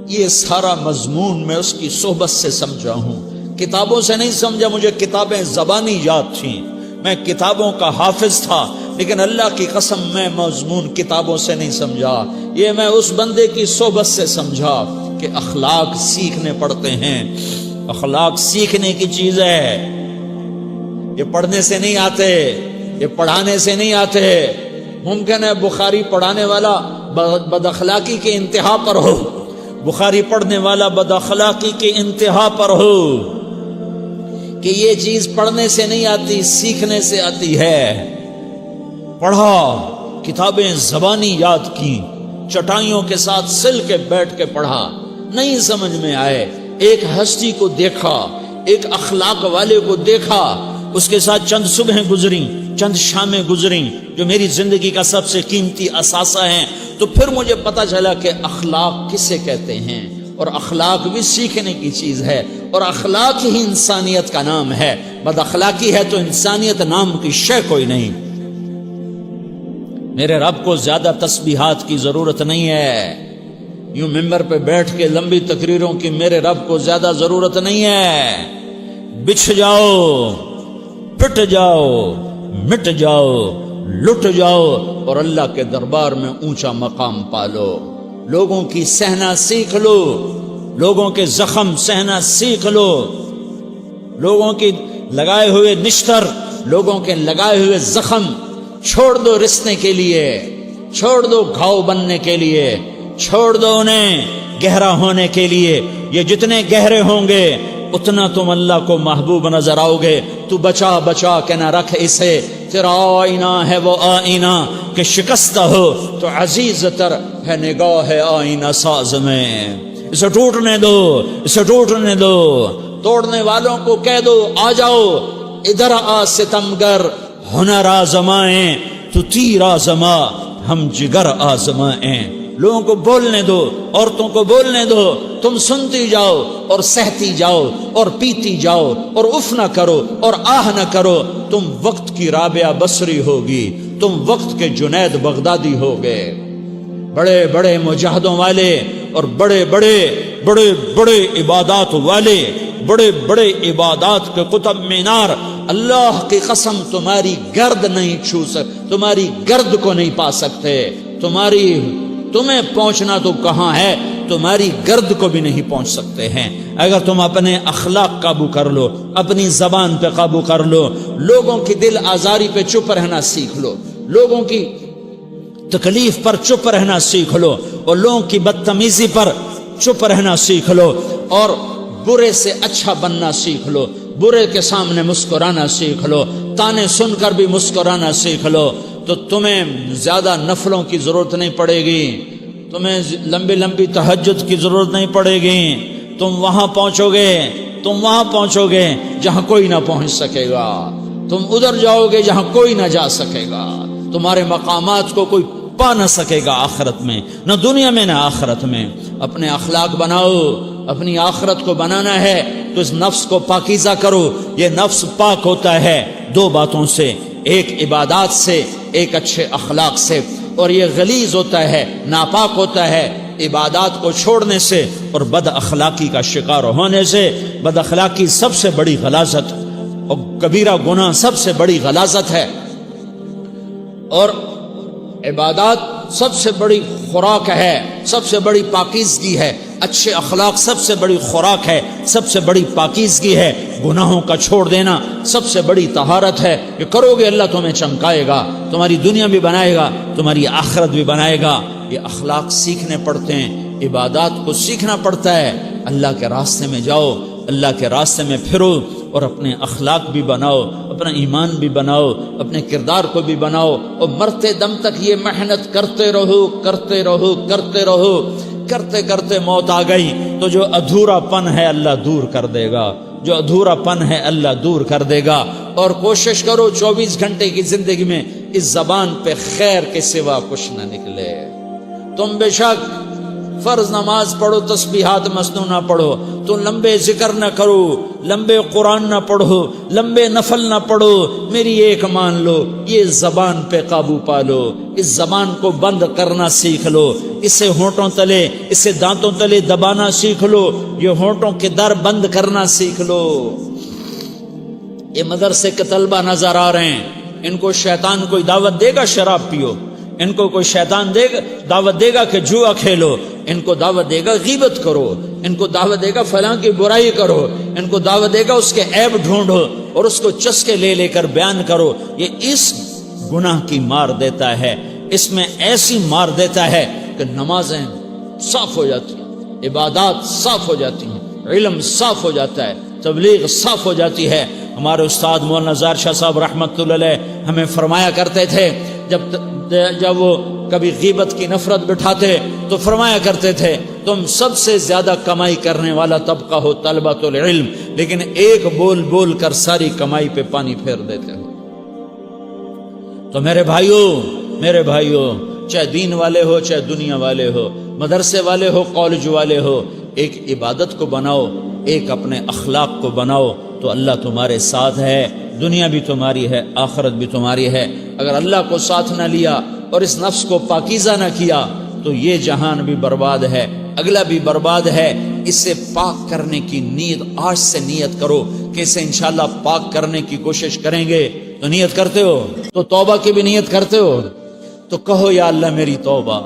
یہ سارا مضمون میں اس کی صحبت سے سمجھا ہوں، کتابوں سے نہیں سمجھا۔ مجھے کتابیں زبانی یاد تھیں، میں کتابوں کا حافظ تھا، لیکن اللہ کی قسم میں مضمون کتابوں سے نہیں سمجھا، یہ میں اس بندے کی صحبت سے سمجھا کہ اخلاق سیکھنے پڑتے ہیں۔ اخلاق سیکھنے کی چیز ہے، یہ پڑھنے سے نہیں آتے، یہ پڑھانے سے نہیں آتے۔ ممکن ہے بخاری پڑھانے والا بد اخلاقی کے انتہا پر ہو، بخاری پڑھنے والا بد اخلاقی کے انتہا پر ہو، کہ یہ چیز پڑھنے سے نہیں آتی، سیکھنے سے آتی ہے۔ پڑھا، کتابیں زبانی یاد کی، چٹائیوں کے ساتھ سل کے بیٹھ کے پڑھا، نہیں سمجھ میں آئے، ایک ہستی کو دیکھا، ایک اخلاق والے کو دیکھا، اس کے ساتھ چند صبحیں گزریں، چند شامیں گزریں جو میری زندگی کا سب سے قیمتی اثاثہ ہیں، تو پھر مجھے پتا چلا کہ اخلاق کسے کہتے ہیں، اور اخلاق بھی سیکھنے کی چیز ہے، اور اخلاق ہی انسانیت کا نام ہے۔ بد اخلاقی ہے تو انسانیت نام کی شے کوئی نہیں۔ میرے رب کو زیادہ تسبیحات کی ضرورت نہیں ہے، یوں ممبر پہ بیٹھ کے لمبی تقریروں کی میرے رب کو زیادہ ضرورت نہیں ہے۔ بچھ جاؤ، پٹ جاؤ، مٹ جاؤ، لٹ جاؤ، اور اللہ کے دربار میں اونچا مقام پالو۔ لوگوں کی سہنا سیکھ لو، لوگوں کے زخم سہنا سیکھ لو، لوگوں کی لگائے ہوئے نشتر، لوگوں کے لگائے ہوئے زخم چھوڑ دو رسنے کے لیے، چھوڑ دو گھاؤ بننے کے لیے، چھوڑ دو انہیں گہرا ہونے کے لیے۔ یہ جتنے گہرے ہوں گے اتنا تم اللہ کو محبوب نظر آؤ گے۔ تو بچا بچا کے نہ رکھ اسے، تیرا آئینہ ہے وہ آئینہ کہ شکستہ ہو تو عزیز تر ہے نگاہ آئینہ ساز میں۔ اسے ٹوٹنے دو، اسے ٹوٹنے دو۔ توڑنے والوں کو کہہ دو آ جاؤ ادھر آ ستمگر، ہنر آزمائیں تو تیر آزما، ہم جگر آزمائیں۔ لوگوں کو بولنے دو، عورتوں کو بولنے دو، تم سنتی جاؤ اور سہتی جاؤ اور پیتی جاؤ اور اف نہ کرو اور آہ نہ کرو۔ تم وقت کی رابعہ بصری ہوگی، تم وقت کے جنید بغدادی ہوگے۔ بڑے بڑے مجاہدوں والے اور بڑے بڑے بڑے بڑے عبادات والے، بڑے بڑے عبادات کے قطب مینار، اللہ کی قسم تمہاری گرد نہیں چھو سکتے، تمہاری گرد کو نہیں پا سکتے۔ تمہیں پہنچنا تو کہاں ہے، تمہاری گرد کو بھی نہیں پہنچ سکتے ہیں۔ اگر تم اپنے اخلاق قابو کر لو، اپنی زبان پہ قابو کر لو، لوگوں کی دل آزاری پہ چپ رہنا سیکھ لو، لوگوں کی تکلیف پر چپ رہنا سیکھ لو، اور لوگوں کی بدتمیزی پر چپ رہنا سیکھ لو، اور برے سے اچھا بننا سیکھ لو، برے کے سامنے مسکرانا سیکھ لو، تانے سن کر بھی مسکرانا سیکھ لو، تو تمہیں زیادہ نفلوں کی ضرورت نہیں پڑے گی، تمہیں لمبی لمبی تہجد کی ضرورت نہیں پڑے گی۔ تم وہاں پہنچو گے جہاں کوئی نہ پہنچ سکے گا، تم ادھر جاؤ گے جہاں کوئی نہ جا سکے گا، تمہارے مقامات کو کوئی پا نہ سکے گا آخرت میں، نہ دنیا میں نہ آخرت میں۔ اپنے اخلاق بناؤ، اپنی آخرت کو بنانا ہے تو اس نفس کو پاکیزہ کرو۔ یہ نفس پاک ہوتا ہے دو باتوں سے، ایک عبادات سے، ایک اچھے اخلاق سے، اور یہ غلیظ ہوتا ہے، ناپاک ہوتا ہے عبادات کو چھوڑنے سے اور بد اخلاقی کا شکار ہونے سے۔ بد اخلاقی سب سے بڑی غلاظت اور کبیرہ گناہ سب سے بڑی غلاظت ہے، اور عبادات سب سے بڑی خوراک ہے، سب سے بڑی پاکیزگی ہے۔ اچھے اخلاق سب سے بڑی خوراک ہے، سب سے بڑی پاکیزگی ہے۔ گناہوں کا چھوڑ دینا سب سے بڑی طہارت ہے۔ یہ کرو گے اللہ تمہیں چمکائے گا، تمہاری دنیا بھی بنائے گا، تمہاری آخرت بھی بنائے گا۔ یہ اخلاق سیکھنے پڑتے ہیں، عبادات کو سیکھنا پڑتا ہے۔ اللہ کے راستے میں جاؤ، اللہ کے راستے میں پھرو، اور اپنے اخلاق بھی بناؤ، اپنا ایمان بھی بناؤ، اپنے کردار کو بھی بناؤ، اور مرتے دم تک یہ محنت کرتے رہو کرتے رہو کرتے رہو۔ کرتے کرتے موت آ گئی تو جو ادھورا پن ہے اللہ دور کر دے گا، جو ادھورا پن ہے اللہ دور کر دے گا۔ اور کوشش کرو 24 گھنٹے کی زندگی میں اس زبان پہ خیر کے سوا کچھ نہ نکلے۔ تم بے شک فرض نماز پڑھو، تسبیحات مسنونہ پڑھو، تو لمبے ذکر نہ کرو، لمبے قرآن نہ پڑھو، لمبے نفل نہ پڑھو، میری ایک مان لو، یہ زبان پہ قابو پالو، اس زبان کو بند کرنا سیکھ لو، اسے ہونٹوں تلے، اسے دانتوں تلے دبانا سیکھ لو، یہ ہونٹوں کے در بند کرنا سیکھ لو۔ یہ مدرسے کے طلبہ نظر آ رہے ہیں، ان کو شیطان کوئی دعوت دے گا شراب پیو، ان کو کوئی شیطان دعوت دے گا کہ جوا کھیلو، ان کو دعوت دے گا غیبت کرو، ان کو دعوت دے گا فلاں کی برائی کرو، ان کو دعوت دے گا اس کے عیب ڈھونڈو اور اس کو چسکے لے لے کر بیان کرو۔ یہ اس گناہ کی مار دیتا ہے، اس میں ایسی مار دیتا ہے کہ نمازیں صاف ہو جاتی ہیں، عبادات صاف ہو جاتی ہیں، علم صاف ہو جاتا ہے، تبلیغ صاف ہو جاتی ہے۔ ہمارے استاد مولانا زار شاہ صاحب رحمۃ اللہ علیہ ہمیں فرمایا کرتے تھے، جب وہ کبھی غیبت کی نفرت بٹھاتے تو فرمایا کرتے تھے تم سب سے زیادہ کمائی کرنے والا طبقہ ہو طلبۃ العلم، لیکن ایک بول بول کر ساری کمائی پہ پانی پھیر دیتے ہو۔ تو میرے بھائیوں چاہے دین والے ہو چاہے دنیا والے ہو، مدرسے والے ہو کالج والے ہو، ایک عبادت کو بناؤ، ایک اپنے اخلاق کو بناؤ، تو اللہ تمہارے ساتھ ہے، دنیا بھی تمہاری ہے، آخرت بھی تمہاری ہے۔ اگر اللہ کو ساتھ نہ لیا اور اس نفس کو پاکیزہ نہ کیا تو یہ جہان بھی برباد ہے، اگلا بھی برباد ہے۔ اسے پاک کرنے کی نیت آج سے نیت کرو کہ اسے انشاءاللہ پاک کرنے کی کوشش کریں گے۔ تو نیت کرتے ہو تو توبہ کی بھی نیت کرتے ہو، تو کہو یا اللہ میری توبہ،